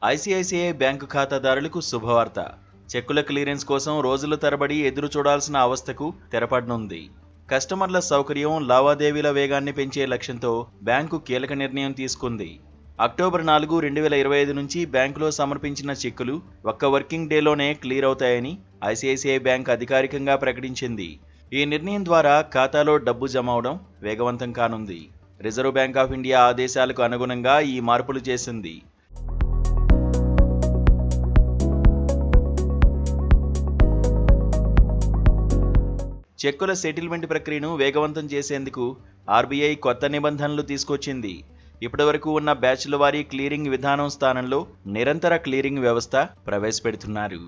ICICI bank ఖాతాదారులకు శుభవార్త. చెక్కుల క్లియరెన్స్ కోసం రోజుల తరబడి ఎదురు చూడాల్సిన అవస్థకు తెరపడనుంది. కస్టమర్ల సౌకర్యం, లావాదేవీల వేగాన్ని పెంచే లక్ష్యంతో బ్యాంకు కీలక నిర్ణయం తీసుకుంది. అక్టోబర్ 4, 2025 నుంచి బ్యాంకులో సమర్పించిన చెక్కులు ఒక్క వర్కింగ్ డేలోనే క్లియర్ అవుతాయని ఐసీఐసీఐ బ్యాంక్ అధికారికంగా ప్రకటించింది. ఈ నిర్ణయం ద్వారా ఖాతాలో డబ్బు జమ అవడం వేగవంతం కానుంది. రిజర్వ్ బ్యాంక్ ఆఫ్ ఇండియా ఆదేశాలకు అనుగుణంగా ఈ మార్పులు చేసింది. చెక్కుల సెటిల్మెంట్ ప్రక్రియను వేగవంతం చేసేందుకు ఆర్బీఐ కొత్త నిబంధనలు తీసుకొచ్చింది. ఇప్పటివరకు ఉన్న బ్యాచ్ల వారీ క్లియరింగ్ విధానం స్థానంలో నిరంతర క్లియరింగ్ వ్యవస్థ ప్రవేశపెడుతున్నారు.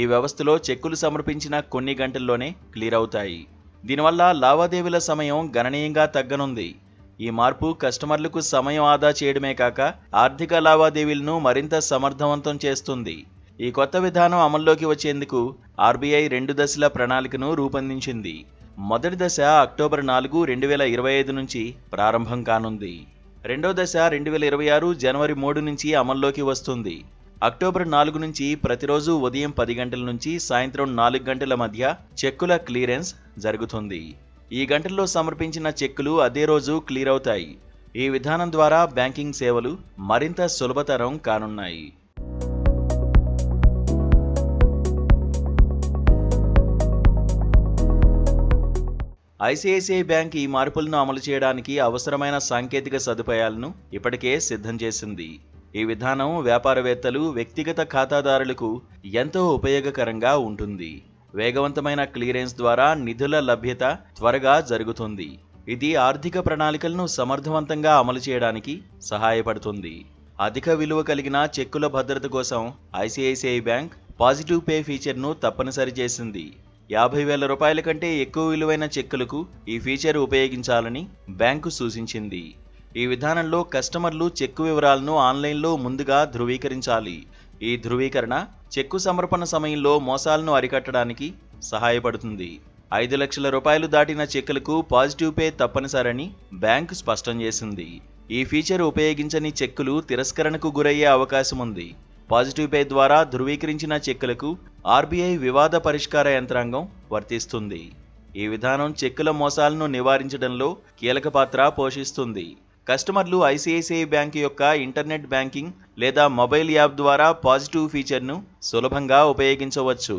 ఈ వ్యవస్థలో చెక్కులు సమర్పించిన కొన్ని గంటల్లోనే క్లియర్ అవుతాయి. దీనివల్ల లావాదేవీల సమయం గణనీయంగా తగ్గనుంది. ఈ మార్పు కస్టమర్లకు సమయం ఆదా చేయడమే కాక ఆర్థిక లావాదేవీలను మరింత సమర్థవంతం చేస్తుంది. ఈ కొత్త విధానం అమల్లోకి వచ్చేందుకు ఆర్బీఐ 2 దశల ప్రణాళికను రూపొందించింది. మొదటి దశ అక్టోబర్ 4, 2025 నుంచి ప్రారంభం కానుంది. రెండో దశ 2026 జనవరి 3 నుంచి అమల్లోకి వస్తుంది. అక్టోబర్ 4 నుంచి ప్రతిరోజు ఉదయం 10 గంటల నుంచి సాయంత్రం 4 గంటల మధ్య చెక్కుల క్లియరెన్స్ జరుగుతుంది. ఈ గంటల్లో సమర్పించిన చెక్కులు అదే రోజు క్లియర్ అవుతాయి. ఈ విధానం ద్వారా బ్యాంకింగ్ సేవలు మరింత సులభతరం కానున్నాయి. ఐసీఐసీఐ బ్యాంక్ ఈ మార్పులను అమలు చేయడానికి అవసరమైన సాంకేతిక సదుపాయాలను ఇప్పటికే సిద్ధం చేసింది. ఈ విధానం వ్యాపారవేత్తలు, వ్యక్తిగత ఖాతాదారులకు ఎంతో ఉపయోగకరంగా ఉంటుంది. వేగవంతమైన క్లియరెన్స్ ద్వారా నిధుల లభ్యత త్వరగా జరుగుతుంది. ఇది ఆర్థిక ప్రణాళికలను సమర్థవంతంగా అమలు చేయడానికి సహాయపడుతుంది. అధిక విలువ కలిగిన చెక్కుల భద్రత కోసం ఐసీఐసీఐ బ్యాంక్ పాజిటివ్ పే ఫీచర్ను తప్పనిసరి చేసింది. 50,000 రూపాయల కంటే ఎక్కువ విలువైన చెక్కులకు ఈ ఫీచర్ ఉపయోగించాలని బ్యాంకు సూచించింది. ఈ విధానంలో కస్టమర్లు చెక్కు వివరాలను ఆన్లైన్లో ముందుగా ధృవీకరించాలి. ఈ ధృవీకరణ చెక్కు సమర్పణ సమయంలో మోసాలను అరికట్టడానికి సహాయపడుతుంది. 5 లక్షల రూపాయలు దాటిన చెక్కులకు పాజిటివ్ పే తప్పనిసరని బ్యాంకు స్పష్టం చేసింది. ఈ ఫీచర్ ఉపయోగించని చెక్కులు తిరస్కరణకు గురయ్యే అవకాశం ఉంది. పాజిటివ్ పే ద్వారా ధృవీకరించిన చెక్కులకు ఆర్బీఐ వివాద పరిష్కార యంత్రాంగం వర్తిస్తుంది. ఈ విధానం చెక్కుల మోసాలను నివారించడంలో కీలక పాత్ర పోషిస్తుంది. కస్టమర్లు ఐసీఐసీఐ బ్యాంక్ యొక్క ఇంటర్నెట్ బ్యాంకింగ్ లేదా మొబైల్ యాప్ ద్వారా పాజిటివ్ ఫీచర్ను సులభంగా ఉపయోగించవచ్చు.